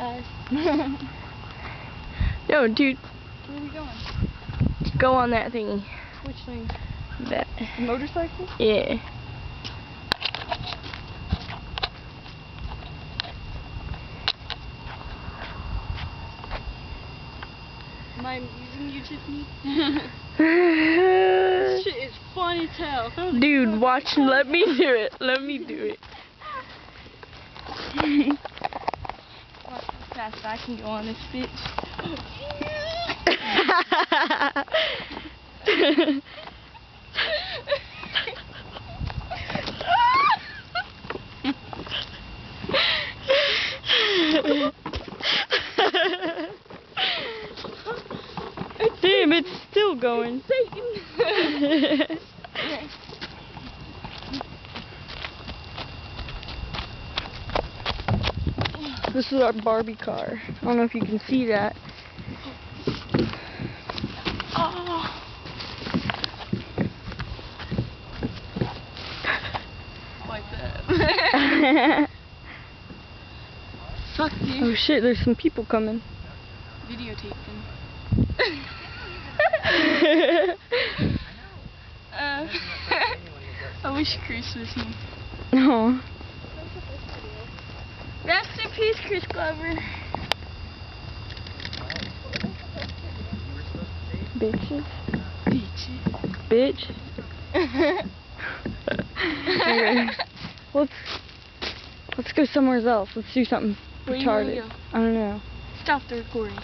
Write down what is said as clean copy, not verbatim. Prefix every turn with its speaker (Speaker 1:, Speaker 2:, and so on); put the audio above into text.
Speaker 1: guys.
Speaker 2: Yo, dude,
Speaker 1: Where are we going?
Speaker 2: go on that thingy.
Speaker 1: Which thing?
Speaker 2: That.
Speaker 1: The motorcycle?
Speaker 2: Yeah.
Speaker 1: Am I using you, Tiffany? This shit is fun as hell.
Speaker 2: Dude, watch. Let me do it. Let me do it.
Speaker 1: Watch how fast I can go on this bitch.
Speaker 2: Damn, it's still going. This is our Barbie car. I don't know if you can see that.
Speaker 1: Oh. Like that. Fuck you.
Speaker 2: Oh shit, there's some people coming.
Speaker 1: Videotape them. I wish Chris was here.
Speaker 2: No.
Speaker 1: Rest in peace, Chris Glover.
Speaker 2: Bitches.
Speaker 1: Bitches.
Speaker 2: Bitch. Okay. Let's go somewhere else. Let's do something
Speaker 1: Where you wanna
Speaker 2: retarded.
Speaker 1: go?
Speaker 2: I don't know.
Speaker 1: Stop the recording.